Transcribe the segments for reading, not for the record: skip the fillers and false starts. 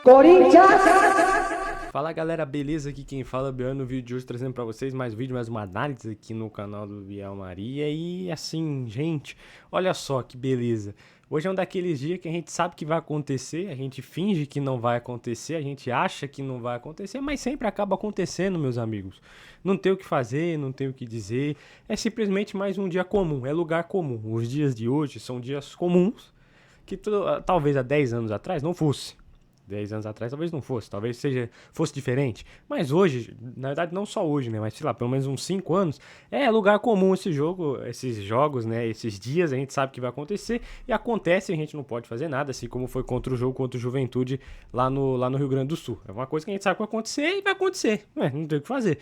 Corinthians! Fala galera, beleza? Aqui quem fala é o Biel, no vídeo de hoje trazendo pra vocês mais um vídeo, mais uma análise aqui no canal do Biel Maria. E assim, gente, olha só que beleza. Hoje é um daqueles dias que a gente sabe que vai acontecer, a gente finge que não vai acontecer, a gente acha que não vai acontecer, mas sempre acaba acontecendo, meus amigos. Não tem o que fazer, não tem o que dizer, é simplesmente mais um dia comum, é lugar comum. Os dias de hoje são dias comuns que talvez há 10 anos atrás não fosse. 10 anos atrás talvez não fosse, talvez fosse diferente. Mas hoje, na verdade não só hoje, né? Mas sei lá, pelo menos uns 5 anos, é lugar comum esse jogo, esses jogos, né? Esses dias a gente sabe que vai acontecer e acontece e a gente não pode fazer nada, assim como foi contra o jogo contra o Juventude lá no Rio Grande do Sul. É uma coisa que a gente sabe que vai acontecer e vai acontecer, não tem o que fazer.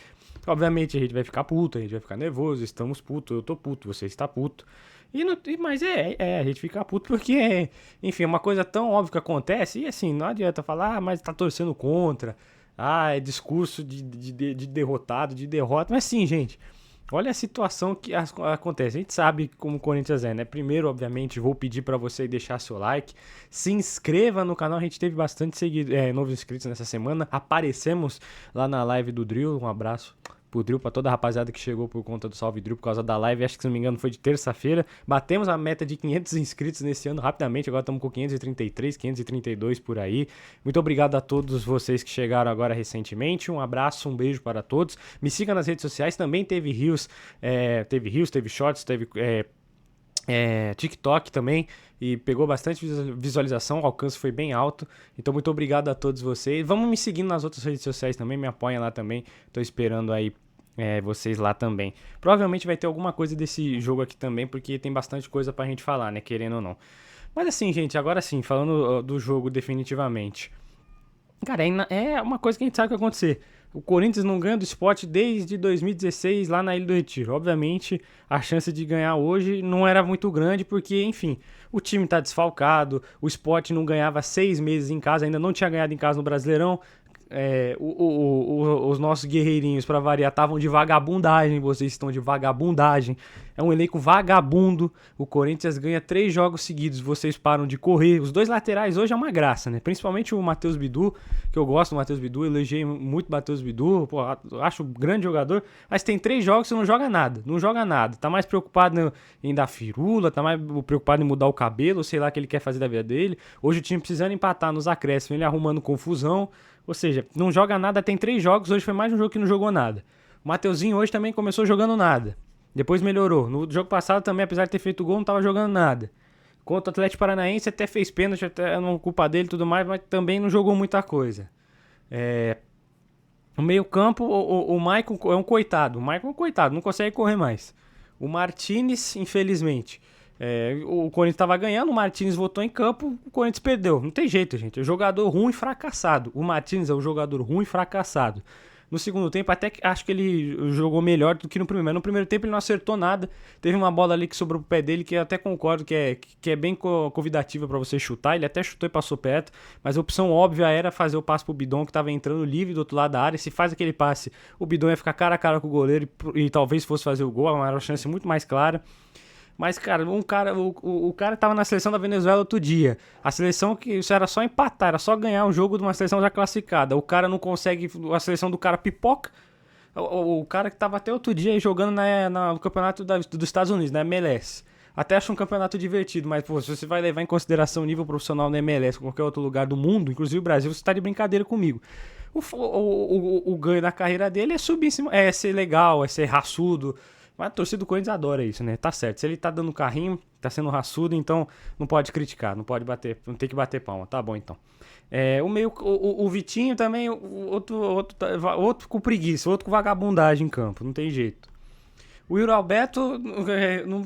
Obviamente a gente vai ficar puto, a gente vai ficar nervoso, estamos puto, eu tô puto, você está puto. Mas a gente fica puto porque, enfim, é uma coisa tão óbvia que acontece, e assim, não adianta falar, mas tá torcendo contra, é discurso de derrotado, de derrota, mas sim, gente, olha a situação que acontece, a gente sabe como o Corinthians é, né? Primeiro, obviamente, vou pedir pra você deixar seu like, se inscreva no canal, a gente teve bastante novos inscritos nessa semana, aparecemos lá na live do Drill, um abraço pro Drill, pra toda a rapaziada que chegou por conta do Salve Drill por causa da live, acho que se não me engano foi de terça-feira, batemos a meta de 500 inscritos nesse ano rapidamente, agora estamos com 533, 532 por aí. Muito obrigado a todos vocês que chegaram agora recentemente, um abraço, um beijo para todos, me siga nas redes sociais, também teve Reels, teve Shorts, teve TikTok também, e pegou bastante visualização, o alcance foi bem alto, então muito obrigado a todos vocês, vamos me seguindo nas outras redes sociais também, me apoiem lá também, tô esperando aí vocês lá também. Provavelmente vai ter alguma coisa desse jogo aqui também, porque tem bastante coisa pra gente falar, né, querendo ou não. Mas assim, gente, agora sim, falando do jogo definitivamente, cara, é uma coisa que a gente sabe que vai acontecer. O Corinthians não ganha do Sport desde 2016 lá na Ilha do Retiro. Obviamente, a chance de ganhar hoje não era muito grande porque, enfim, o time tá desfalcado, o Sport não ganhava 6 meses em casa, ainda não tinha ganhado em casa no Brasileirão. Os nossos guerreirinhos, pra variar, estavam de vagabundagem, vocês estão de vagabundagem. É um elenco vagabundo. O Corinthians ganha 3 jogos seguidos, vocês param de correr. Os dois laterais hoje é uma graça, né? Principalmente o Matheus Bidu, que eu gosto do Matheus Bidu, elogiei muito o Matheus Bidu, pô, acho um grande jogador, mas tem 3 jogos e não joga nada, não joga nada. Tá mais preocupado em dar firula, tá mais preocupado em mudar o cabelo, sei lá o que ele quer fazer da vida dele. Hoje o time precisando empatar nos acréscimos, ele arrumando confusão. Ou seja, não joga nada, tem 3 jogos, hoje foi mais um jogo que não jogou nada. O Mateuzinho hoje também começou jogando nada. Depois melhorou. No jogo passado também, apesar de ter feito gol, não tava jogando nada. Contra o Atlético Paranaense até fez pênalti, até não culpa dele e tudo mais, mas também não jogou muita coisa. No meio campo, o Maicon é um coitado. O Maicon é um coitado, não consegue correr mais. O Martinez, infelizmente... o Corinthians estava ganhando, o Martinez voltou em campo, o Corinthians perdeu. Não tem jeito, gente. É um jogador ruim e fracassado. O Martinez é um jogador ruim e fracassado. No segundo tempo, até que acho que ele jogou melhor do que no primeiro. No primeiro tempo ele não acertou nada. Teve uma bola ali que sobrou pro pé dele, que eu até concordo que é bem convidativa para você chutar. Ele até chutou e passou perto, mas a opção óbvia era fazer o passe pro Bidon, que estava entrando livre do outro lado da área. Se faz aquele passe, o Bidon ia ficar cara a cara com o goleiro e talvez fosse fazer o gol, uma chance muito mais clara. Mas, cara, o cara tava na seleção da Venezuela outro dia. A seleção que isso era só empatar, era só ganhar um jogo de uma seleção já classificada. O cara não consegue, a seleção do cara pipoca. O cara que tava até outro dia aí jogando no campeonato dos Estados Unidos, na MLS. Até acho um campeonato divertido, mas pô, se você vai levar em consideração o nível profissional na MLS ou qualquer outro lugar do mundo, inclusive o Brasil, você tá de brincadeira comigo. O ganho da carreira dele é subir em cima, é ser legal, é ser raçudo. Mas a torcida do Corinthians adora isso, né? Tá certo. Se ele tá dando carrinho, tá sendo raçudo, então não pode criticar, não pode bater, não tem que bater palma. Tá bom, então. O Vitinho também, outro com preguiça, outro com vagabundagem em campo, não tem jeito. O Yuri Alberto,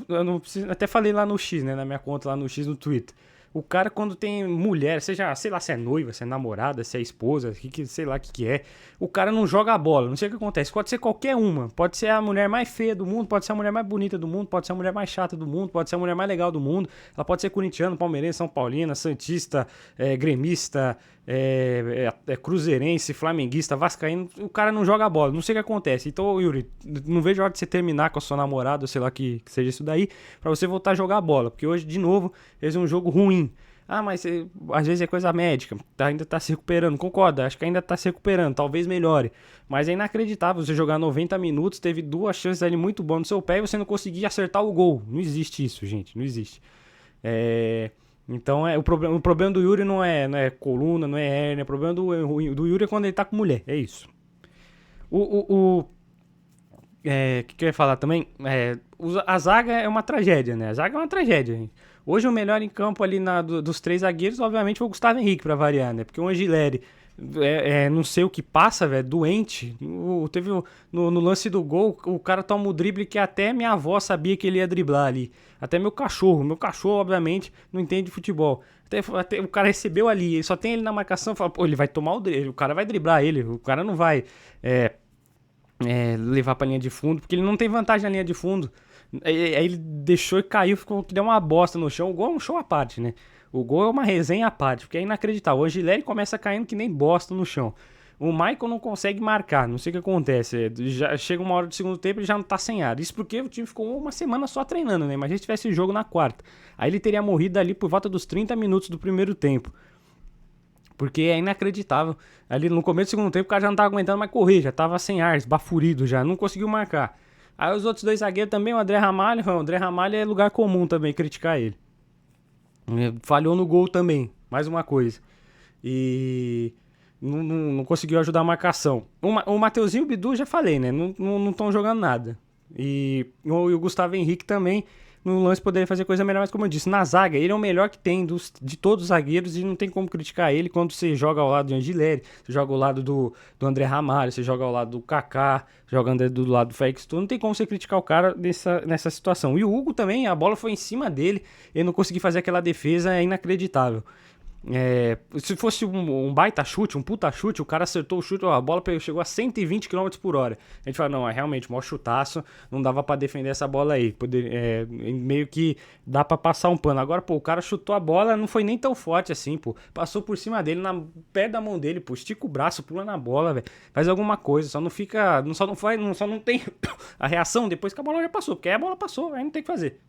eu não preciso, até falei lá no X, né? Na minha conta lá no X no Twitter. O cara, quando tem mulher, seja, sei lá, se é noiva, se é namorada, se é esposa, sei lá o que é, o cara não joga a bola, não sei o que acontece. Pode ser qualquer uma, pode ser a mulher mais feia do mundo, pode ser a mulher mais bonita do mundo, pode ser a mulher mais chata do mundo, pode ser a mulher mais legal do mundo, ela pode ser corintiano, palmeirense, São Paulina, santista, gremista, cruzeirense, flamenguista, vascaíno, o cara não joga a bola, não sei o que acontece. Então, Yuri, não vejo a hora de você terminar com a sua namorada, ou sei lá que seja isso daí, pra você voltar a jogar a bola, porque hoje, de novo, esse é um jogo ruim. Ah, mas às vezes é coisa médica, ainda tá se recuperando. Concordo, acho que ainda tá se recuperando, talvez melhore. Mas é inacreditável você jogar 90 minutos, teve duas chances ali muito boas no seu pé e você não conseguir acertar o gol. Não existe isso, gente, não existe. É, então o problema do Yuri não é coluna, não é hérnia. O problema do Yuri é quando ele tá com mulher, é isso. Que eu ia falar também? A zaga é uma tragédia, né? A zaga é uma tragédia, gente. Hoje o melhor em campo ali dos três zagueiros, obviamente, foi o Gustavo Henrique, pra variar, né? Porque o Angileri, não sei o que passa, velho, doente. No lance do gol, o cara toma o drible que até minha avó sabia que ele ia driblar ali. Até meu cachorro. Meu cachorro, obviamente, não entende de futebol. Até o cara recebeu ali, só tem ele na marcação, fala, pô, ele vai tomar o drible, o cara vai driblar ele, o cara não vai. Levar pra linha de fundo, porque ele não tem vantagem na linha de fundo. Aí ele deixou e caiu, ficou que deu uma bosta no chão. O gol é um show à parte, né? O gol é uma resenha à parte, porque é inacreditável. O Angileri começa caindo que nem bosta no chão. O Michael não consegue marcar, não sei o que acontece. Já chega uma hora do segundo tempo e ele já não tá sem ar. Isso porque o time ficou uma semana só treinando, né? Imagina se tivesse jogo na quarta. Aí ele teria morrido ali por volta dos 30 minutos do primeiro tempo. Porque é inacreditável. Ali no começo do segundo tempo o cara já não tava aguentando mais correr, já tava sem ar, esbaforido já, não conseguiu marcar. Aí os outros dois zagueiros também, o André Ramalho é lugar comum também criticar ele. Falhou no gol também, mais uma coisa. E não conseguiu ajudar a marcação. O Mateuzinho e o Bidu já falei, né? Não estão jogando nada. E o Gustavo Henrique também no lance poderia fazer coisa melhor, mas como eu disse, na zaga, ele é o melhor que tem de todos os zagueiros e não tem como criticar ele quando você joga ao lado do Angileri, você joga ao lado do André Ramalho, você joga ao lado do Kaká, jogando do lado do Félix, não tem como você criticar o cara nessa situação. E o Hugo também, a bola foi em cima dele, ele não conseguiu fazer aquela defesa, é inacreditável. Se fosse um baita chute, um puta chute, o cara acertou o chute, a bola chegou a 120 km por hora. A gente fala, não, é realmente um maior chutaço, não dava pra defender essa bola aí. Meio que dá pra passar um pano. Agora, pô, o cara chutou a bola, não foi nem tão forte assim, pô. Passou por cima dele, perto da mão dele, pô. Estica o braço, pula na bola, velho. Faz alguma coisa, só não fica. Só não tem a reação depois que a bola já passou, porque aí a bola passou, aí não tem o que fazer.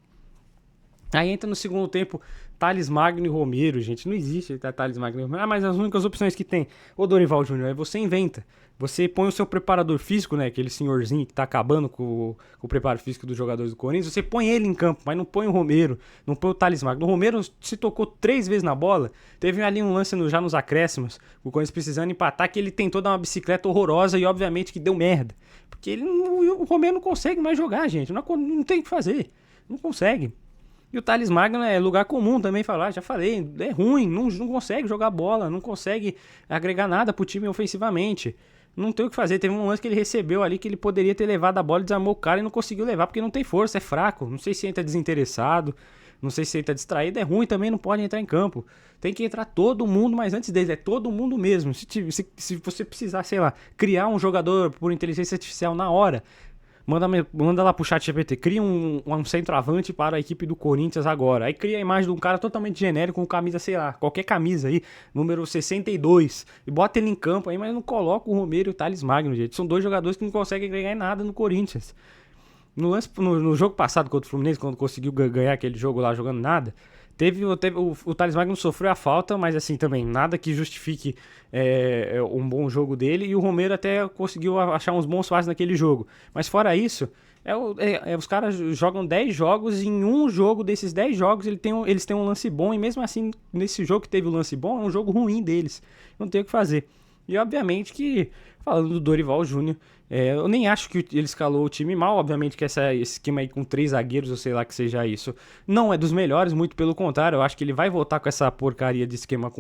Aí entra no segundo tempo Thales Magno e Romero, gente. Não existe Thales Magno e Romero. Ah, mas as únicas opções que tem, ô Dorival Júnior, aí você inventa. Você põe o seu preparador físico, né? Aquele senhorzinho que tá acabando com o preparo físico dos jogadores do Corinthians. Você põe ele em campo, mas não põe o Romero, não põe o Thales Magno. O Romero se tocou 3 vezes na bola. Teve ali um lance já nos acréscimos, o Corinthians precisando empatar, que ele tentou dar uma bicicleta horrorosa e obviamente que deu merda. Porque o Romero não consegue mais jogar, gente. Não tem o que fazer. Não consegue. E o Thales Magno é lugar comum também falar, já falei, é ruim, não consegue jogar bola, não consegue agregar nada pro time ofensivamente. Não tem o que fazer, teve um lance que ele recebeu ali que ele poderia ter levado a bola e desarmou o cara e não conseguiu levar porque não tem força, é fraco. Não sei se ele tá desinteressado, não sei se ele tá distraído, é ruim também, não pode entrar em campo. Tem que entrar todo mundo, mas antes dele, é todo mundo mesmo. Se você precisar, sei lá, criar um jogador por inteligência artificial na hora, manda lá pro chat GPT, cria um centroavante para a equipe do Corinthians agora. Aí cria a imagem de um cara totalmente genérico, com camisa, sei lá, qualquer camisa aí, número 62, e bota ele em campo aí, mas não coloca o Romero e o Thales Magno, gente. São dois jogadores que não conseguem ganhar em nada no Corinthians. No jogo passado contra o Fluminense, quando conseguiu ganhar aquele jogo lá jogando nada, o Thales Magno sofreu a falta, mas assim também, nada que justifique um bom jogo dele. E o Romero até conseguiu achar uns bons passes naquele jogo. Mas fora isso, os caras jogam 10 jogos e em um jogo desses 10 jogos eles têm um lance bom. E mesmo assim, nesse jogo que teve o lance bom, é um jogo ruim deles. Não tem o que fazer. E obviamente que, falando do Dorival Júnior, eu nem acho que ele escalou o time mal. Obviamente que esse esquema aí com 3 zagueiros, ou sei lá que seja isso, não é dos melhores, muito pelo contrário. Eu acho que ele vai voltar com essa porcaria de esquema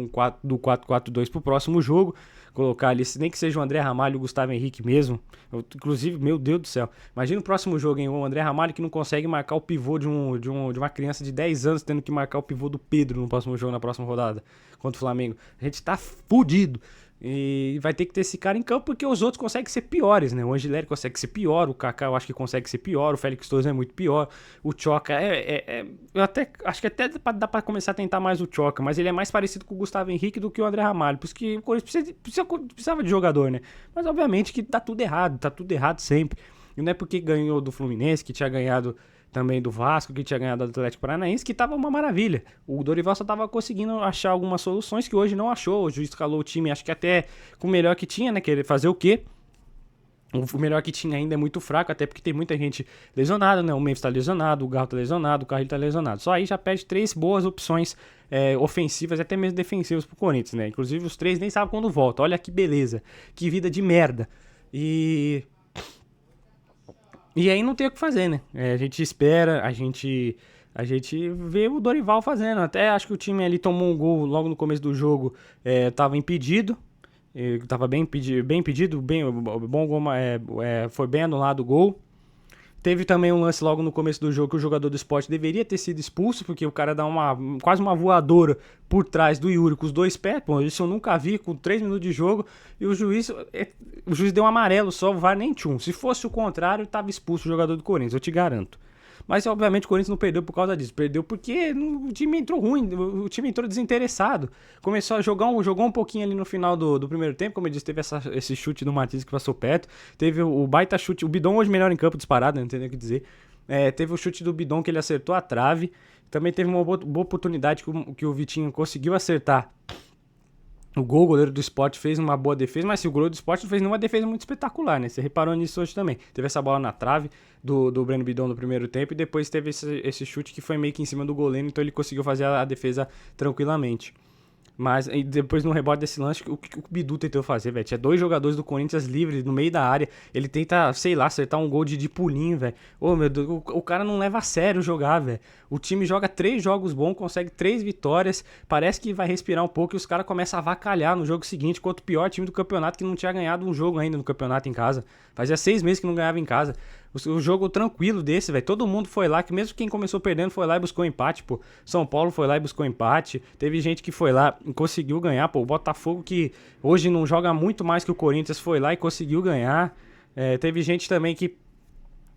do 4-4-2 pro próximo jogo. Colocar ali, nem que seja o André Ramalho e o Gustavo Henrique mesmo. Inclusive, meu Deus do céu. Imagina o próximo jogo, hein? O André Ramalho que não consegue marcar o pivô de uma criança de 10 anos, tendo que marcar o pivô do Pedro no próximo jogo, na próxima rodada, contra o Flamengo. A gente tá fudido. E vai ter que ter esse cara em campo porque os outros conseguem ser piores, né? O Angileri consegue ser pior, o Kaká eu acho que consegue ser pior, o Félix Torres é muito pior, o Tchoka eu até acho que até dá pra começar a tentar mais o Tchoka, mas ele é mais parecido com o Gustavo Henrique do que o André Ramalho, por isso que o Corinthians precisava de jogador, né? Mas obviamente que tá tudo errado sempre. E não é porque ganhou do Fluminense, que tinha ganhado também do Vasco, que tinha ganhado do Atlético Paranaense, que tava uma maravilha. O Dorival só tava conseguindo achar algumas soluções que hoje não achou. O juiz escalou o time, acho que até com o melhor que tinha, né? Querer fazer o quê? O melhor que tinha ainda é muito fraco, até porque tem muita gente lesionada, né? O Memphis tá lesionado, o Galo tá lesionado, o Carrilho tá lesionado. Só aí já perde 3 boas opções ofensivas e até mesmo defensivas pro Corinthians, né? Inclusive os 3 nem sabem quando volta. Olha que beleza, que vida de merda. E aí não tem o que fazer, né? A gente espera, a gente vê o Dorival fazendo. Até acho que o time ali tomou um gol logo no começo do jogo, tava impedido. Tava bem impedido, bom gol, foi bem anulado o gol. Teve também um lance logo no começo do jogo que o jogador do Sport deveria ter sido expulso, porque o cara dá quase uma voadora por trás do Yuri com os 2 pés. Pô, isso eu nunca vi, com 3 minutos de jogo. E o juiz deu um amarelo só, o VAR nem tchum. Se fosse o contrário, tava expulso o jogador do Corinthians, eu te garanto. Mas, obviamente, o Corinthians não perdeu por causa disso. Perdeu porque o time entrou ruim, o time entrou desinteressado. Começou a jogou um pouquinho ali no final do primeiro tempo. Como eu disse, teve esse chute do Martins que passou perto. Teve o baita chute. O Bidon hoje melhor em campo disparado, não tem nem o que dizer. Teve o chute do Bidon que ele acertou a trave. Também teve uma boa oportunidade que o Vitinho conseguiu acertar. O goleiro do Sport fez uma boa defesa, mas o goleiro do Sport não fez nenhuma defesa muito espetacular, né? Você reparou nisso hoje também. Teve essa bola na trave do Breno Bidon no primeiro tempo e depois teve esse chute que foi meio que em cima do goleiro, então ele conseguiu fazer a defesa tranquilamente. Mas e depois no rebote desse lance, o que o Bidu tentou fazer, velho? Tinha 2 jogadores do Corinthians livres no meio da área. Ele tenta, sei lá, acertar um gol de pulinho, velho. Ô, meu Deus, o cara não leva a sério jogar, velho. O time joga 3 jogos bons, consegue 3 vitórias. Parece que vai respirar um pouco e os caras começam a avacalhar no jogo seguinte contra o pior time do campeonato que não tinha ganhado um jogo ainda no campeonato em casa. Fazia 6 meses que não ganhava em casa. O jogo tranquilo desse, velho. Todo mundo foi lá, que mesmo quem começou perdendo foi lá e buscou empate, pô. São Paulo foi lá e buscou empate. Teve gente que foi lá e conseguiu ganhar, pô. O Botafogo, que hoje não joga muito mais que o Corinthians, foi lá e conseguiu ganhar. Teve gente também que...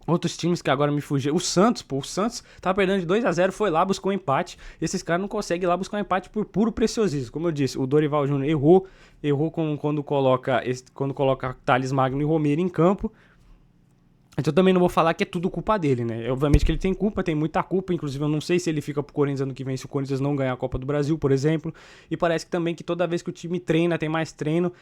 Outros times que agora me fugiram. O Santos, pô. O Santos tava perdendo de 2-0, foi lá, buscou empate. Esses caras não conseguem ir lá buscar um empate por puro preciosismo. Como eu disse, o Dorival Júnior errou quando coloca Thales Magno e Romero em campo. Então eu também não vou falar que é tudo culpa dele, né? Obviamente que ele tem culpa, tem muita culpa. Inclusive eu não sei se ele fica pro Corinthians ano que vem se o Corinthians não ganhar a Copa do Brasil, por exemplo. E parece que também que toda vez que o time treina, tem mais treino,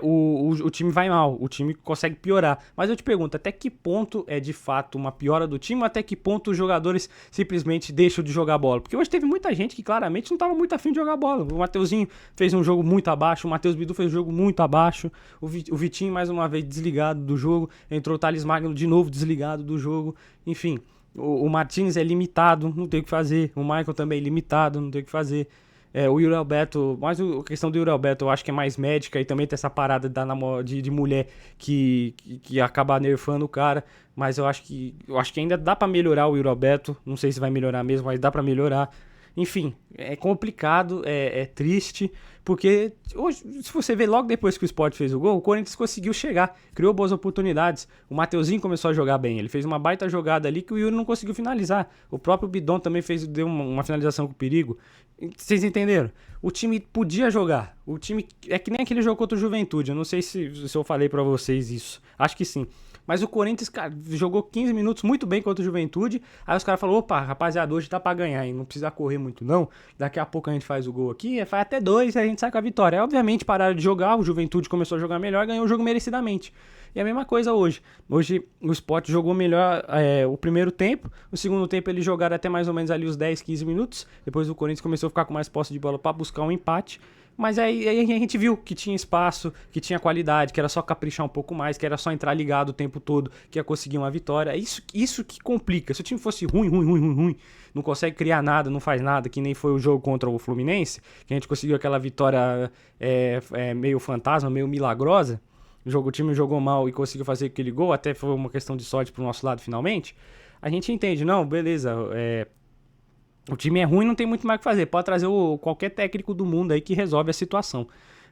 o time vai mal, o time consegue piorar. Mas eu te pergunto, até que ponto é de fato uma piora do time ou até que ponto os jogadores simplesmente deixam de jogar bola? Porque hoje teve muita gente que claramente não estava muito afim de jogar bola. O Mateuzinho fez um jogo muito abaixo, o Matheus Bidu fez um jogo muito abaixo, o Vitinho mais uma vez desligado do jogo, entrou o Thales Magno de novo desligado do jogo, enfim, o Martins é limitado, não tem o que fazer, o Michael também é limitado, não tem o que fazer, o Yuri Alberto, mas a questão do Yuri Alberto eu acho que é mais médica e também tem essa parada de mulher que acaba nerfando o cara, mas eu acho que ainda dá pra melhorar o Yuri Alberto, não sei se vai melhorar mesmo, mas dá pra melhorar. Enfim, é complicado, é triste, porque hoje, se você ver logo depois que o Sport fez o gol, o Corinthians conseguiu chegar, criou boas oportunidades. O Mateuzinho começou a jogar bem, ele fez uma baita jogada ali que o Yuri não conseguiu finalizar. O próprio Bidon também deu uma finalização com perigo. Vocês entenderam? O time podia jogar. O time é que nem aquele jogo contra o Juventude. Eu não sei se eu falei pra vocês isso. Acho que sim. Mas o Corinthians, cara, jogou 15 minutos muito bem contra o Juventude. Aí os caras falaram, opa, rapaziada, hoje dá pra ganhar, hein? Não precisa correr muito não. Daqui a pouco a gente faz o gol aqui, faz até 2 e a gente sai com a vitória. Aí, obviamente, pararam de jogar, o Juventude começou a jogar melhor, ganhou o jogo merecidamente. E a mesma coisa hoje. Hoje o Sport jogou melhor o primeiro tempo. O segundo tempo eles jogaram até mais ou menos ali os 10, 15 minutos. Depois o Corinthians começou a ficar com mais posse de bola pra buscar um empate. Mas aí a gente viu que tinha espaço, que tinha qualidade, que era só caprichar um pouco mais, que era só entrar ligado o tempo todo, que ia conseguir uma vitória. Isso que complica. Se o time fosse ruim, não consegue criar nada, não faz nada, que nem foi o jogo contra o Fluminense, que a gente conseguiu aquela vitória meio fantasma, meio milagrosa. O time jogou mal e conseguiu fazer aquele gol, até foi uma questão de sorte pro nosso lado finalmente. A gente entende, não, beleza, o time é ruim, não tem muito mais o que fazer. Pode trazer qualquer técnico do mundo aí que resolve a situação.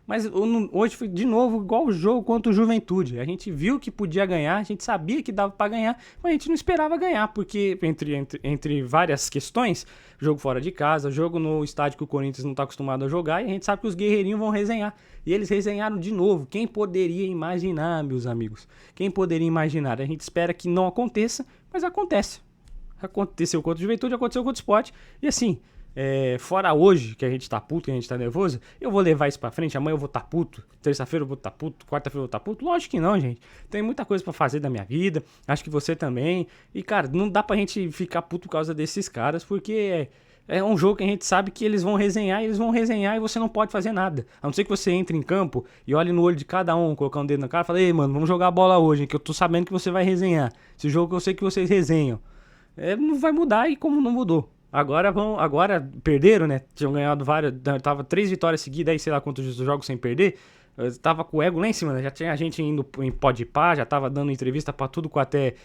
Mas hoje foi de novo igual o jogo contra o Juventude. A gente viu que podia ganhar, a gente sabia que dava pra ganhar, mas a gente não esperava ganhar, porque entre várias questões, jogo fora de casa, jogo no estádio que o Corinthians não tá acostumado a jogar, e a gente sabe que os guerreirinhos vão resenhar. E eles resenharam de novo. Quem poderia imaginar, meus amigos? Quem poderia imaginar? A gente espera que não aconteça, mas acontece. Aconteceu contra o Juventude, aconteceu contra o Sport. E assim, fora hoje, que a gente tá puto, que a gente tá nervoso, eu vou levar isso pra frente, amanhã eu vou tá puto, terça-feira eu vou tá puto, quarta-feira eu vou tá puto. Lógico que não, gente. Tem muita coisa pra fazer da minha vida, acho que você também. E, cara, não dá pra gente ficar puto por causa desses caras, porque é um jogo que a gente sabe que eles vão resenhar e você não pode fazer nada. A não ser que você entre em campo e olhe no olho de cada um, colocar um dedo na cara e fale, ei, mano, vamos jogar a bola hoje, que eu tô sabendo que você vai resenhar. Esse jogo eu sei que vocês resenham. Não vai mudar e como não mudou. Agora perderam, né? Tinham ganhado várias, tava 3 vitórias seguidas aí, sei lá quantos jogos sem perder. Eu tava com o ego lá em cima, né? Já tinha gente indo em podpar, já tava dando entrevista pra tudo com até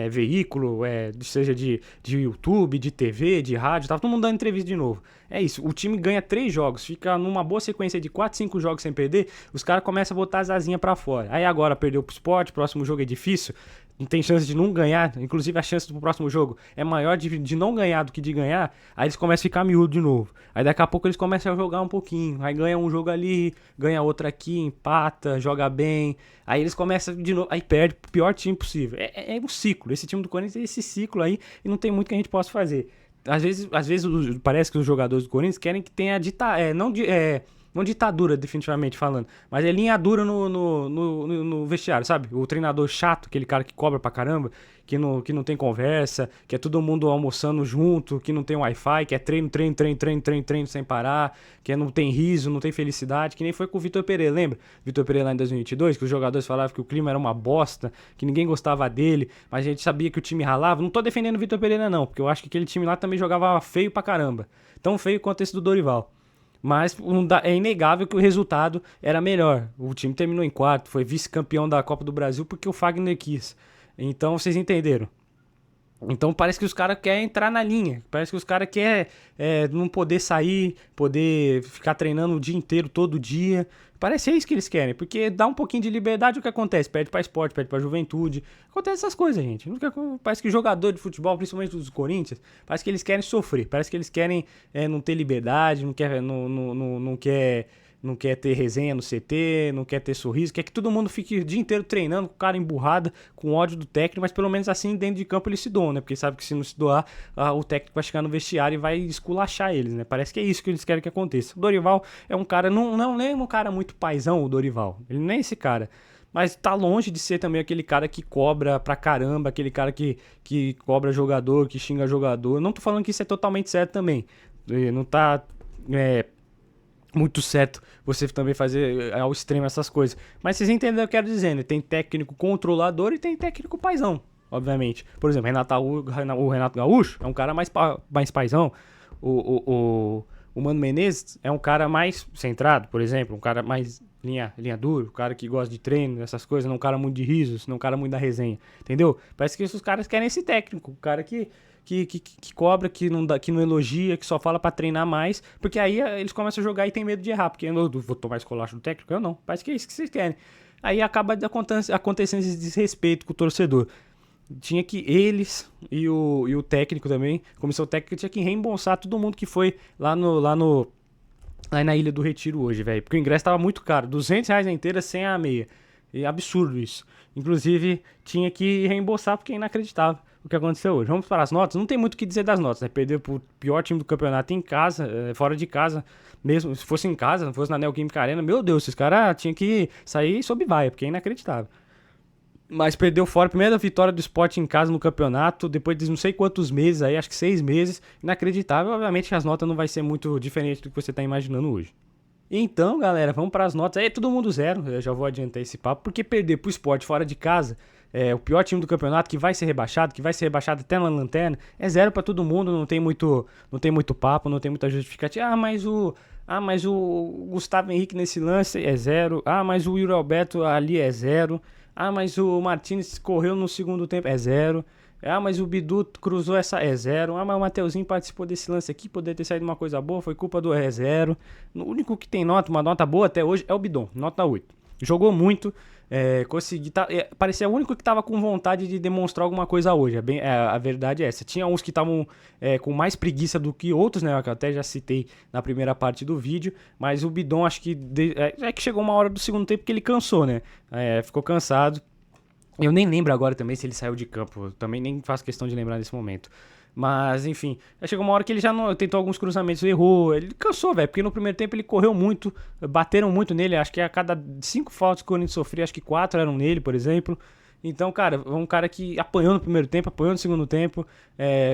veículo, seja de YouTube, de TV, de rádio, tava todo mundo dando entrevista de novo. É isso, o time ganha 3 jogos, fica numa boa sequência de 4, 5 jogos sem perder, os caras começam a botar as asinhas pra fora. Aí agora perdeu pro Sport, próximo jogo é difícil, não tem chance de não ganhar, inclusive a chance do próximo jogo é maior de não ganhar do que de ganhar, aí eles começam a ficar miúdo de novo. Aí daqui a pouco eles começam a jogar um pouquinho, aí ganha um jogo ali, ganha outro aqui, empata, joga bem, aí eles começam de novo, aí perde pro pior time possível. É um ciclo, esse time do Corinthians é esse ciclo aí e não tem muito que a gente possa fazer. Às vezes parece que os jogadores do Corinthians querem que tenha não ditadura, definitivamente falando, mas é linha dura no vestiário, sabe? O treinador chato, aquele cara que cobra pra caramba, que não tem conversa, que é todo mundo almoçando junto, que não tem Wi-Fi, que é treino sem parar, que não tem riso, não tem felicidade, que nem foi com o Vitor Pereira, lembra? Vitor Pereira lá em 2022, que os jogadores falavam que o clima era uma bosta, que ninguém gostava dele, mas a gente sabia que o time ralava. Não tô defendendo o Vitor Pereira não, porque eu acho que aquele time lá também jogava feio pra caramba, tão feio quanto esse do Dorival. Mas é inegável que o resultado era melhor. O time terminou em quarto, foi vice-campeão da Copa do Brasil porque o Fagner quis. Então vocês entenderam. Então parece que os caras querem entrar na linha. Parece que os caras querem não poder sair, poder ficar treinando o dia inteiro, todo dia. Parece isso que eles querem, porque dá um pouquinho de liberdade, o que acontece? Perde pra esporte, perde pra juventude. Acontece essas coisas, gente. Parece que jogador de futebol, principalmente dos Corinthians, parece que eles querem sofrer. Parece que eles querem não ter liberdade, não quer ter resenha no CT, não quer ter sorriso, quer que todo mundo fique o dia inteiro treinando com o cara emburrado, com ódio do técnico, mas pelo menos assim dentro de campo eles se doam, né? Porque sabe que se não se doar, o técnico vai chegar no vestiário e vai esculachar eles, né? Parece que é isso que eles querem que aconteça. O Dorival é um cara, não é um cara muito paizão, o Dorival. Ele nem é esse cara. Mas tá longe de ser também aquele cara que cobra pra caramba, aquele cara que cobra jogador, que xinga jogador. Não tô falando que isso é totalmente certo também. Não tá muito certo você também fazer ao extremo essas coisas. Mas vocês entendem o que eu quero dizer, né? Tem técnico controlador e tem técnico paizão, obviamente. Por exemplo, o Renato Gaúcho é um cara mais paizão. O Mano Menezes é um cara mais centrado, por exemplo. Um cara mais linha dura, um cara que gosta de treino, essas coisas. Não um cara muito de risos, não um cara muito da resenha. Entendeu? Parece que esses caras querem esse técnico. O cara que cobra, que não elogia, que só fala pra treinar mais, porque aí eles começam a jogar e tem medo de errar, porque eu vou tomar esculacho do técnico, eu não, parece que é isso que vocês querem. Aí acaba acontecendo esse desrespeito com o torcedor. Tinha que eles e o técnico também, comissão técnica, tinha que reembolsar todo mundo que foi lá na Ilha do Retiro hoje, velho, porque o ingresso tava muito caro, R$ 200 a inteira sem a meia. É absurdo isso. Inclusive, tinha que reembolsar porque é inacreditável o que aconteceu hoje. Vamos para as notas. Não tem muito o que dizer das notas, né? Perdeu pro pior time do campeonato em casa, fora de casa. Mesmo se fosse em casa, não fosse na Neoquímica Arena, meu Deus, esses caras tinham que sair sob vaia, porque é inacreditável. Mas perdeu fora, primeira vitória do Sport em casa no campeonato, depois de não sei quantos meses aí, acho que 6 meses. Inacreditável. Obviamente as notas não vai ser muito diferente do que você está imaginando hoje. Então, galera, vamos para as notas. Aí todo mundo zero, eu já vou adiantar esse papo, porque perder pro Sport fora de casa, o pior time do campeonato, que vai ser rebaixado até na lanterna, é zero para todo mundo, não tem muito papo, não tem muita justificativa. Mas o Gustavo Henrique nesse lance é zero. Mas o Yuri Alberto ali é zero. Mas o Martins correu no segundo tempo, é zero. Mas o Bidu cruzou essa, é zero. Mas o Mateuzinho participou desse lance aqui, poderia ter saído uma coisa boa, foi culpa do zero. O único que tem uma nota boa até hoje é o Bidon, nota 8. Jogou muito, parecia o único que tava com vontade de demonstrar alguma coisa hoje, a verdade é essa. Tinha uns que estavam com mais preguiça do que outros, né, que eu até já citei na primeira parte do vídeo, mas o Bidon acho que que chegou uma hora do segundo tempo que ele cansou, né, ficou cansado. Eu nem lembro agora também se ele saiu de campo. Eu também nem faço questão de lembrar nesse momento. Mas, enfim, aí chegou uma hora que ele já não tentou alguns cruzamentos, errou. Ele cansou, velho, porque no primeiro tempo ele correu muito, bateram muito nele. Acho que a cada 5 faltas que o Corinthians sofria, acho que 4 eram nele, por exemplo. Então, cara, é um cara que apanhou no primeiro tempo, apanhou no segundo tempo,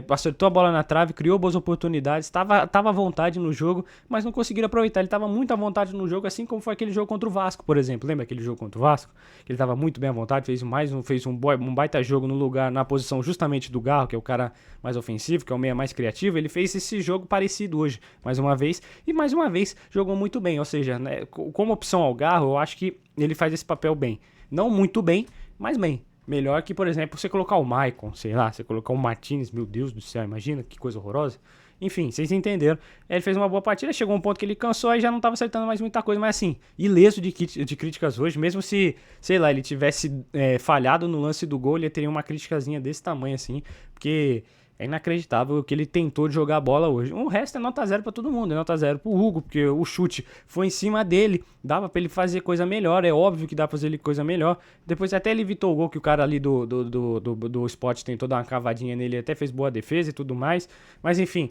acertou a bola na trave, criou boas oportunidades, tava à vontade no jogo, mas não conseguiram aproveitar. Ele tava muito à vontade no jogo, assim como foi aquele jogo contra o Vasco, por exemplo. Lembra aquele jogo contra o Vasco? Que ele tava muito bem à vontade, fez um baita jogo no lugar, na posição justamente do Garro, que é o cara mais ofensivo, que é o meia mais criativo. Ele fez esse jogo parecido hoje, mais uma vez, e mais uma vez jogou muito bem. Ou seja, né, como opção ao Garro, eu acho que ele faz esse papel bem. Não muito bem, mas bem. Melhor que, por exemplo, você colocar o Maicon, sei lá, você colocar o Martinez, meu Deus do céu, imagina que coisa horrorosa. Enfim, vocês entenderam. Ele fez uma boa partida, chegou um ponto que ele cansou e já não estava acertando mais muita coisa, mas assim, ileso de críticas hoje, mesmo se, sei lá, ele tivesse falhado no lance do gol, ele teria uma criticazinha desse tamanho assim, porque é inacreditável o que ele tentou de jogar a bola hoje. O resto é nota zero pra todo mundo, é nota zero pro Hugo, porque o chute foi em cima dele, dava pra ele fazer coisa melhor, é óbvio que dá pra fazer ele coisa melhor. Depois até ele evitou o gol que o cara ali do Sport tentou dar uma cavadinha nele, até fez boa defesa e tudo mais. Mas enfim,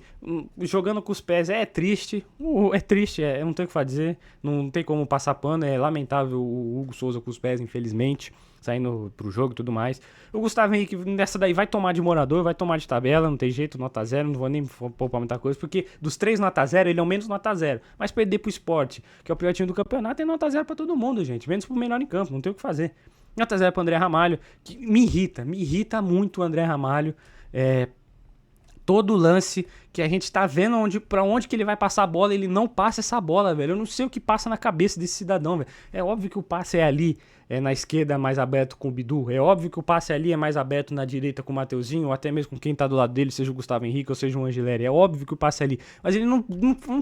jogando com os pés é triste, não tem o que fazer, não tem como passar pano, é lamentável o Hugo Souza com os pés, infelizmente, saindo pro jogo e tudo mais. O Gustavo Henrique nessa daí vai tomar de morador, vai tomar de tabela, não tem jeito, nota zero, não vou nem poupar muita coisa, porque dos 3 nota zero, ele é o menos nota zero. Mas perder pro Sport, que é o pior time do campeonato, é nota zero pra todo mundo, gente. Menos pro melhor em campo, não tem o que fazer. Nota zero pro André Ramalho, que me irrita muito o André Ramalho. Todo lance que a gente tá vendo pra onde que ele vai passar a bola, ele não passa essa bola, velho. Eu não sei o que passa na cabeça desse cidadão, velho. É óbvio que o passe é ali, na esquerda mais aberto com o Bidu. É óbvio que o passe ali é mais aberto na direita com o Mateuzinho, ou até mesmo com quem tá do lado dele, seja o Gustavo Henrique ou seja o Angeleri. É óbvio que o passe é ali. Mas ele não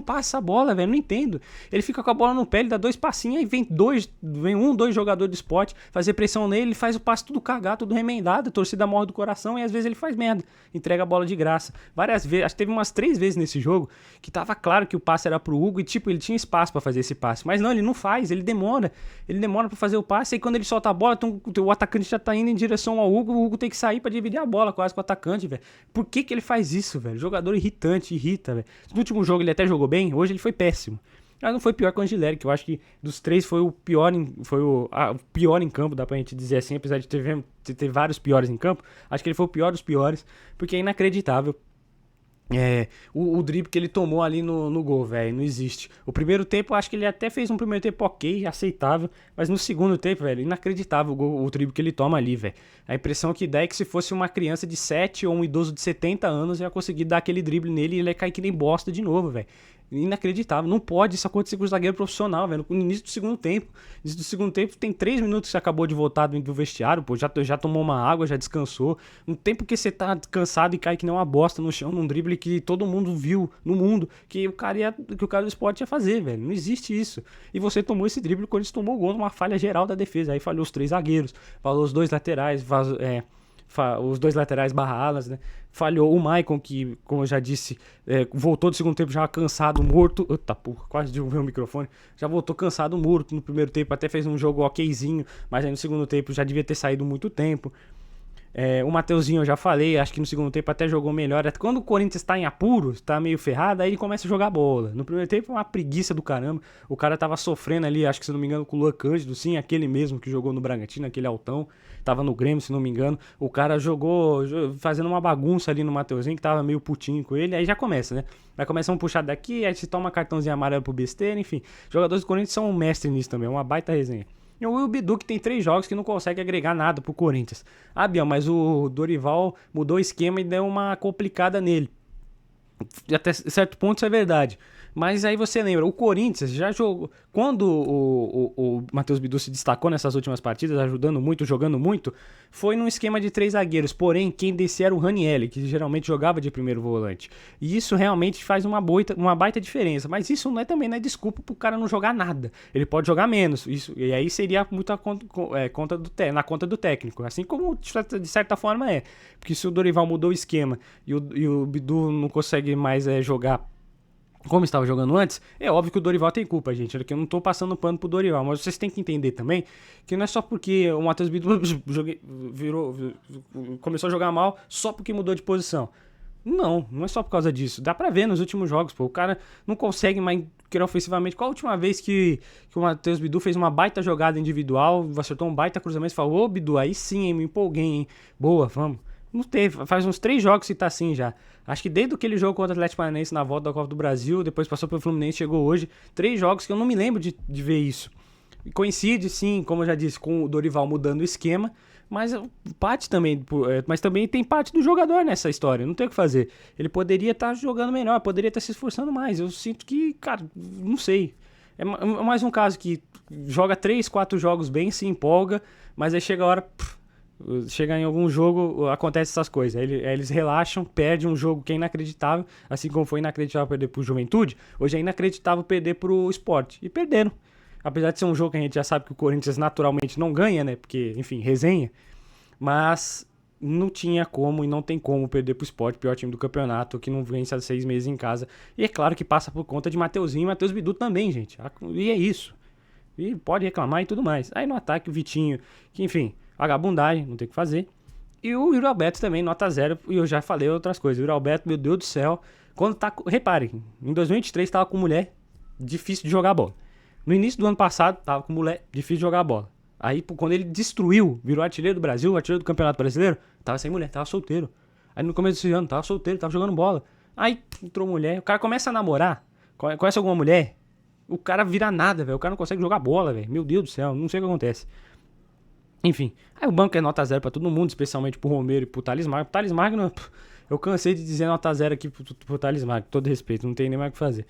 passa essa bola, velho. Não entendo. Ele fica com a bola no pé, ele dá 2 passinhos, aí vem 2 jogadores de Sport fazer pressão nele, ele faz o passe tudo cagado, tudo remendado, a torcida morre do coração e às vezes ele faz merda. Entrega a bola de graça. Várias vezes, acho que teve umas 3 vezes nesse jogo que tava claro que o passe era pro Hugo e tipo, ele tinha espaço pra fazer esse passe. Mas não, ele não faz, ele demora pra fazer o passe e quando ele solta a bola, então, o atacante já tá indo em direção ao Hugo, o Hugo tem que sair pra dividir a bola quase com o atacante, velho. Por que ele faz isso, velho? Jogador irritante, irrita, velho. No último jogo ele até jogou bem, hoje ele foi péssimo. Mas não foi pior que o Angeleri, que eu acho que dos 3 foi o pior o pior em campo, dá pra gente dizer assim, apesar de ter vários piores em campo. Acho que ele foi o pior dos piores, porque é inacreditável. O drible que ele tomou ali no gol, velho, não existe. O primeiro tempo, acho que ele até fez um primeiro tempo ok, aceitável, mas no segundo tempo, velho, inacreditável o drible que ele toma ali, velho. A impressão que dá é que se fosse uma criança de 7 ou um idoso de 70 anos, ia conseguir dar aquele drible nele e ele ia cair que nem bosta de novo, velho. Inacreditável, não pode isso acontecer com o zagueiro profissional, velho. No início do segundo tempo. No início do segundo tempo tem 3 minutos que você acabou de voltar do vestiário, pô. Já tomou uma água, já descansou. No tempo que você tá cansado e cai que nem uma bosta no chão, num drible que todo mundo viu no mundo que o cara do Sport ia fazer, velho. Não existe isso. E você tomou esse drible quando ele tomou o gol numa falha geral da defesa. Aí falhou os 3 zagueiros, falhou os 2 laterais, os 2 laterais barra alas, né? Falhou o Maicon, que, como eu já disse, voltou do segundo tempo já cansado, morto. Eita porra, quase derrubei o microfone. Já voltou cansado, morto no primeiro tempo. Até fez um jogo okzinho, mas aí no segundo tempo já devia ter saído muito tempo. O Mateuzinho eu já falei, acho que no segundo tempo até jogou melhor. Quando o Corinthians tá em apuros, tá meio ferrado, aí ele começa a jogar bola. No primeiro tempo é uma preguiça do caramba. O cara tava sofrendo ali, acho que se não me engano, com o Luan Cândido, sim, aquele mesmo que jogou no Bragantino, aquele altão. Tava no Grêmio, se não me engano. O cara jogou fazendo uma bagunça ali no Mateuzinho, que tava meio putinho com ele. Aí já começa, né? Vai começar um puxado daqui, aí se toma cartãozinho amarelo pro besteira, enfim. Jogadores do Corinthians são um mestre nisso também, uma baita resenha. E o Will Bidu, que tem 3 jogos que não consegue agregar nada pro Corinthians. Ah, Biel, mas o Dorival mudou o esquema e deu uma complicada nele. Até certo ponto isso é verdade. Mas aí você lembra, o Corinthians já jogou. Quando o Matheus Bidu se destacou nessas últimas partidas, ajudando muito, jogando muito, foi num esquema de 3 zagueiros. Porém, quem descia era o Ranieri, que geralmente jogava de primeiro volante. E isso realmente faz uma baita diferença. Mas isso também não é desculpa pro cara não jogar nada. Ele pode jogar menos. E aí seria muito na conta do técnico. Assim como de certa forma é. Porque se o Dorival mudou o esquema e o Bidu não consegue mais jogar como estava jogando antes, é óbvio que o Dorival tem culpa, gente. Eu não tô passando pano pro Dorival, mas vocês têm que entender também que não é só porque o Matheus Bidu começou a jogar mal só porque mudou de posição. Não, não é só por causa disso. Dá pra ver nos últimos jogos, pô. O cara não consegue mais criar ofensivamente. Qual a última vez que o Matheus Bidu fez uma baita jogada individual, acertou um baita cruzamento e falou: ô Bidu, aí sim, hein, me empolguei, hein? Boa, vamos. Não teve, faz uns 3 jogos que tá assim já. Acho que desde aquele jogo contra o Atlético Paranaense na volta da Copa do Brasil, depois passou pelo Fluminense, chegou hoje. 3 jogos que eu não me lembro de ver isso. E coincide, sim, como eu já disse, com o Dorival mudando o esquema, mas parte também, mas também tem parte do jogador nessa história, não tem o que fazer. Ele poderia estar jogando melhor, poderia estar se esforçando mais. Eu sinto que, cara, não sei. É mais um caso que joga 3, 4 jogos bem, se empolga, mas aí chega a hora, chega em algum jogo, acontece essas coisas. Aí eles relaxam, perdem um jogo que é inacreditável, assim como foi inacreditável perder pro Juventude, hoje é inacreditável perder pro Sport. E perderam. Apesar de ser um jogo que a gente já sabe que o Corinthians naturalmente não ganha, né? Porque, enfim, resenha. Mas não tinha como e não tem como perder pro Sport, pior time do campeonato, que não vence há 6 meses em casa. E é claro que passa por conta de Mateuzinho e Matheus Bidu também, gente. E é isso. E pode reclamar e tudo mais. Aí no ataque o Vitinho, que enfim, vagabundagem, não tem o que fazer. E o Yuri Alberto também, nota 0. E eu já falei outras coisas. O Yuri Alberto, meu Deus do céu. Quando tá. Reparem, em 2023 tava com mulher, difícil de jogar bola. No início do ano passado, tava com mulher, difícil de jogar bola. Aí, quando ele destruiu, virou artilheiro do Brasil, artilheiro do Campeonato Brasileiro, tava sem mulher, tava solteiro. Aí no começo desse ano, tava solteiro, tava jogando bola. Aí entrou mulher, o cara começa a namorar, conhece alguma mulher, o cara vira nada, velho. O cara não consegue jogar bola, velho. Meu Deus do céu, não sei o que acontece. Enfim, aí o banco é nota 0 pra todo mundo, especialmente pro Romero e pro Thales Magno. Pro Thales Magno, eu cansei de dizer nota 0 aqui pro Thales Magno, com todo respeito, não tem nem mais o que fazer.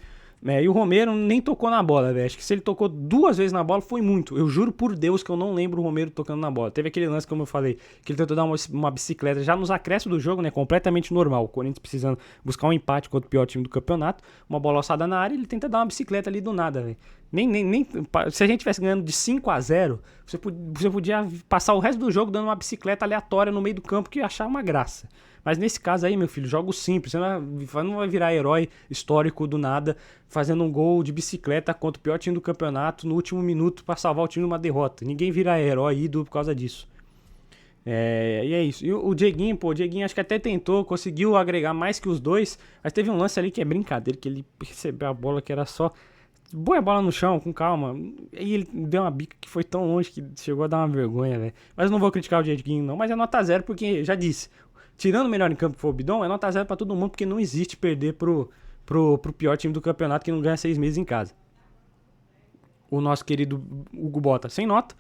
E o Romero nem tocou na bola, velho. Acho que se ele tocou 2 vezes na bola, foi muito. Eu juro por Deus que eu não lembro o Romero tocando na bola. Teve aquele lance, como eu falei, que ele tentou dar uma bicicleta já nos acréscimos do jogo, né? Completamente normal. O Corinthians precisando buscar um empate contra o pior time do campeonato. Uma bola alçada na área, ele tenta dar uma bicicleta ali do nada, velho. Se a gente tivesse ganhando de 5-0, você podia passar o resto do jogo dando uma bicicleta aleatória no meio do campo que ia achar uma graça. Mas nesse caso aí, meu filho, jogo simples. Você não vai virar herói histórico do nada, fazendo um gol de bicicleta contra o pior time do campeonato no último minuto pra salvar o time numa derrota. Ninguém vira herói ídolo por causa disso. E é isso. E o Dieguinho, pô, o Dieguinho acho que até tentou, conseguiu agregar mais que os dois, mas teve um lance ali que é brincadeira, que ele recebeu a bola que era só... Põe a bola no chão, com calma. E ele deu uma bica que foi tão longe que chegou a dar uma vergonha, velho. Mas eu não vou criticar o Dieguinho, não. Mas é nota 0 porque, já disse, tirando o melhor em campo que foi o Bidon, é nota 0 pra todo mundo, porque não existe perder pro pior time do campeonato que não ganha 6 meses em casa. O nosso querido Hugo Bota sem nota.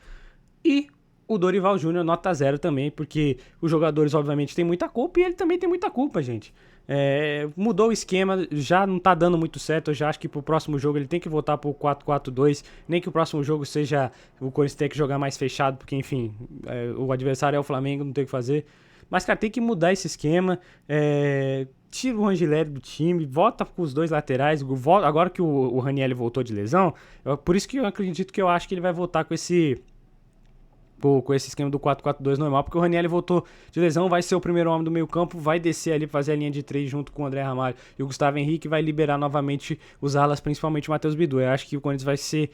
E o Dorival Júnior nota 0 também, porque os jogadores obviamente têm muita culpa e ele também tem muita culpa, gente. Mudou o esquema, já não tá dando muito certo. Eu já acho que pro próximo jogo ele tem que voltar pro 4-4-2. Nem que o próximo jogo seja o Corinthians ter que jogar mais fechado, porque enfim, o adversário é o Flamengo, não tem o que fazer. Mas, cara, tem que mudar esse esquema. Tira o Angileri do time, volta com os dois laterais. Agora que o Ranieri voltou de lesão, por isso que eu acredito que eu acho que ele vai voltar com esse esquema do 4-4-2 normal, porque o Ranieri voltou de lesão, vai ser o primeiro homem do meio campo, vai descer ali, fazer a linha de 3 junto com o André Ramalho e o Gustavo Henrique, vai liberar novamente os alas, principalmente o Matheus Bidu. Eu acho que o Corinthians vai ser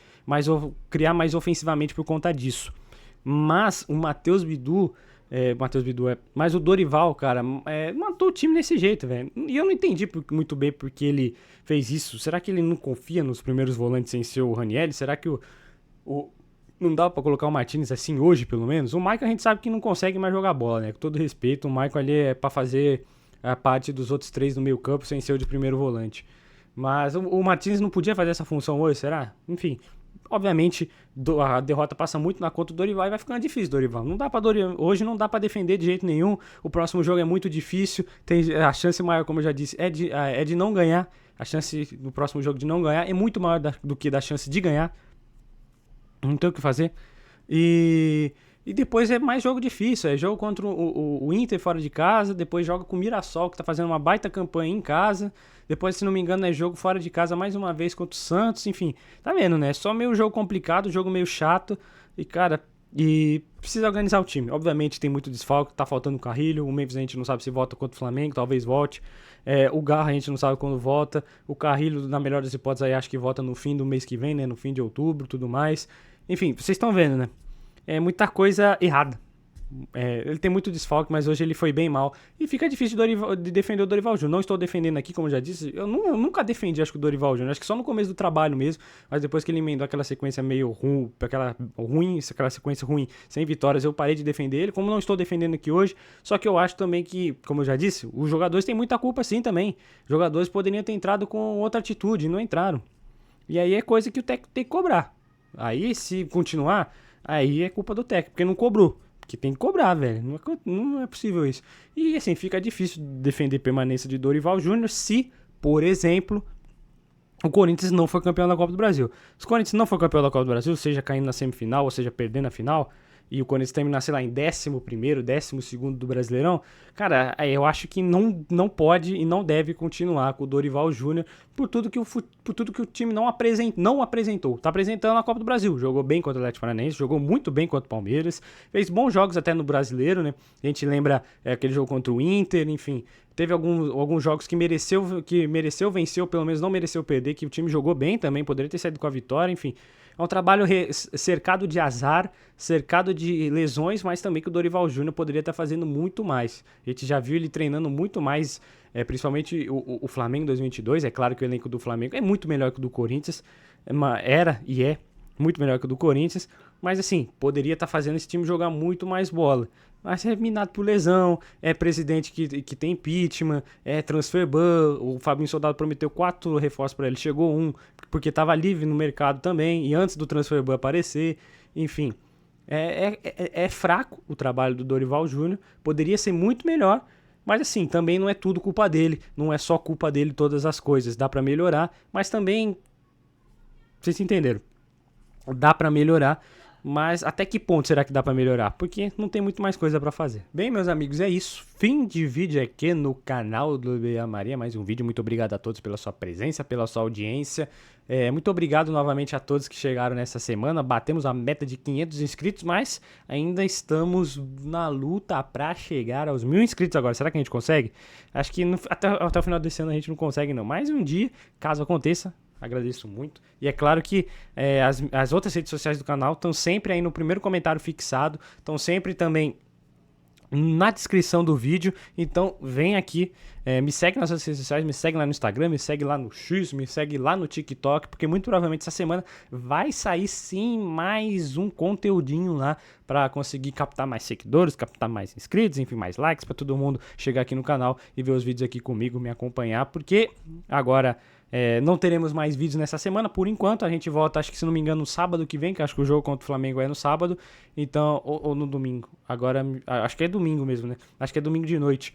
criar mais ofensivamente por conta disso. Mas o Matheus Bidu, mas o Dorival, cara, matou o time desse jeito, velho. E eu não entendi muito bem porque ele fez isso. Será que ele não confia nos primeiros volantes sem ser o Ranieri? Será que não dá pra colocar o Martínez assim hoje, pelo menos? O Maicon a gente sabe que não consegue mais jogar bola, né? Com todo respeito, o Maicon ali é pra fazer a parte dos outros 3 no meio campo sem ser o de primeiro volante. Mas o Martínez não podia fazer essa função hoje, será? Enfim, obviamente a derrota passa muito na conta do Dorival e vai ficando difícil, Dorival. Hoje não dá pra defender de jeito nenhum. O próximo jogo é muito difícil. Tem a chance maior, como eu já disse, é de não ganhar. A chance do próximo jogo de não ganhar é muito maior do que da chance de ganhar. Não tem o que fazer. E depois é mais jogo difícil. É jogo contra o Inter fora de casa. Depois joga com o Mirassol, que tá fazendo uma baita campanha em casa. Depois, se não me engano, é jogo fora de casa mais uma vez contra o Santos. Enfim, tá vendo, né? Só meio jogo complicado, jogo meio chato. E, cara, E precisa organizar o time. Obviamente tem muito desfalque, tá faltando o Carrilho, o Memphis a gente não sabe se volta contra o Flamengo, talvez volte. O Garra a gente não sabe quando volta. O Carrilho, na melhor das hipóteses, aí acho que volta no fim do mês que vem, né? No fim de outubro, tudo mais. Enfim, vocês estão vendo, né? É muita coisa errada. Ele tem muito desfalque, mas hoje ele foi bem mal. E fica difícil de defender o Dorival Júnior. Não estou defendendo aqui, como eu já disse. Eu nunca defendi, acho que o Dorival Júnior. Acho que só no começo do trabalho mesmo. Mas depois que ele emendou aquela sequência meio ruim, aquela sequência ruim, sem vitórias, eu parei de defender ele. Como não estou defendendo aqui hoje. Só que eu acho também que, como eu já disse, os jogadores têm muita culpa sim também. Os jogadores poderiam ter entrado com outra atitude, não entraram. E aí é coisa que o técnico tem que cobrar. Aí, se continuar, aí é culpa do técnico, porque não cobrou. Que tem que cobrar, velho. Não é possível isso. E assim, fica difícil defender a permanência de Dorival Júnior se, por exemplo, o Corinthians não for campeão da Copa do Brasil. Se o Corinthians não for campeão da Copa do Brasil, seja caindo na semifinal, ou seja, perdendo a final, e o Corinthians terminar, sei lá, em 11º, 12º do Brasileirão, cara, eu acho que não pode e não deve continuar com o Dorival Júnior por tudo que o time não apresentou. Tá apresentando na Copa do Brasil. Jogou bem contra o Atlético Paranaense, jogou muito bem contra o Palmeiras, fez bons jogos até no Brasileiro, né? A gente lembra aquele jogo contra o Inter, enfim. Teve alguns jogos que mereceu vencer, ou pelo menos não mereceu perder, que o time jogou bem também, poderia ter saído com a vitória, enfim. É um trabalho cercado de azar, cercado de lesões, mas também que o Dorival Júnior poderia estar fazendo muito mais. A gente já viu ele treinando muito mais, principalmente o Flamengo em 2022. É claro que o elenco do Flamengo é muito melhor que o do Corinthians, era e é muito melhor que o do Corinthians, mas assim, poderia estar fazendo esse time jogar muito mais bola. Mas é minado por lesão, é presidente que tem impeachment, é transfer ban. O Fabinho Soldado prometeu 4 reforços para ele, chegou um, porque estava livre no mercado também, e antes do transfer ban aparecer, enfim. É fraco o trabalho do Dorival Júnior, poderia ser muito melhor, mas assim, também não é tudo culpa dele, não é só culpa dele todas as coisas, dá para melhorar, mas também, vocês entenderam, dá para melhorar. Mas até que ponto será que dá pra melhorar? Porque não tem muito mais coisa pra fazer. Bem, meus amigos, é isso. Fim de vídeo aqui no canal do Bea Maria. Mais um vídeo. Muito obrigado a todos pela sua presença, pela sua audiência. Muito obrigado novamente a todos que chegaram nessa semana. Batemos a meta de 500 inscritos, mas ainda estamos na luta pra chegar aos 1000 inscritos agora. Será que a gente consegue? Acho que até o final desse ano a gente não consegue, não. Mas um dia, caso aconteça, agradeço muito. E é claro que as outras redes sociais do canal estão sempre aí no primeiro comentário fixado, estão sempre também na descrição do vídeo. Então vem aqui, me segue nas redes sociais, me segue lá no Instagram, me segue lá no X, me segue lá no TikTok, porque muito provavelmente essa semana vai sair sim mais um conteúdinho lá para conseguir captar mais seguidores, captar mais inscritos, enfim, mais likes, para todo mundo chegar aqui no canal e ver os vídeos aqui comigo, me acompanhar, porque agora não teremos mais vídeos nessa semana, por enquanto. A gente volta, acho que se não me engano, no sábado que vem, que acho que o jogo contra o Flamengo é no sábado, então, ou no domingo. Agora, acho que é domingo mesmo, né? Acho que é domingo de noite.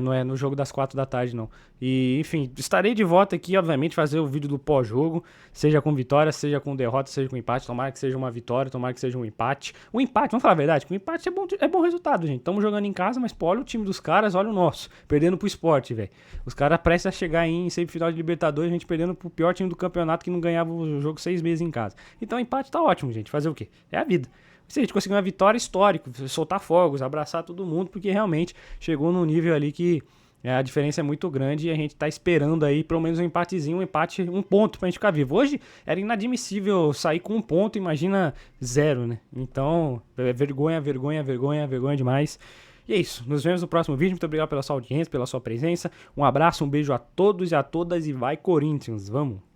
Não é no jogo das 4 da tarde, não. E, enfim, estarei de volta aqui, obviamente, fazer o vídeo do pós-jogo, seja com vitória, seja com derrota, seja com empate. Tomara que seja uma vitória, tomara que seja um empate. O empate, vamos falar a verdade, que o empate é bom resultado, gente. Estamos jogando em casa, mas pô, olha o time dos caras, olha o nosso. Perdendo pro Sport, velho. Os caras prestes a chegar em semifinal de Libertadores, a gente perdendo pro pior time do campeonato que não ganhava o jogo 6 meses em casa. Então, o empate tá ótimo, gente. Fazer o quê? É a vida. Se a gente conseguir uma vitória histórica, soltar fogos, abraçar todo mundo, porque realmente chegou num nível ali que a diferença é muito grande e a gente tá esperando aí pelo menos um empatezinho, um ponto pra gente ficar vivo. Hoje era inadmissível sair com um ponto, imagina 0, né? Então, vergonha demais. E é isso, nos vemos no próximo vídeo. Muito obrigado pela sua audiência, pela sua presença. Um abraço, um beijo a todos e a todas e vai Corinthians, vamos!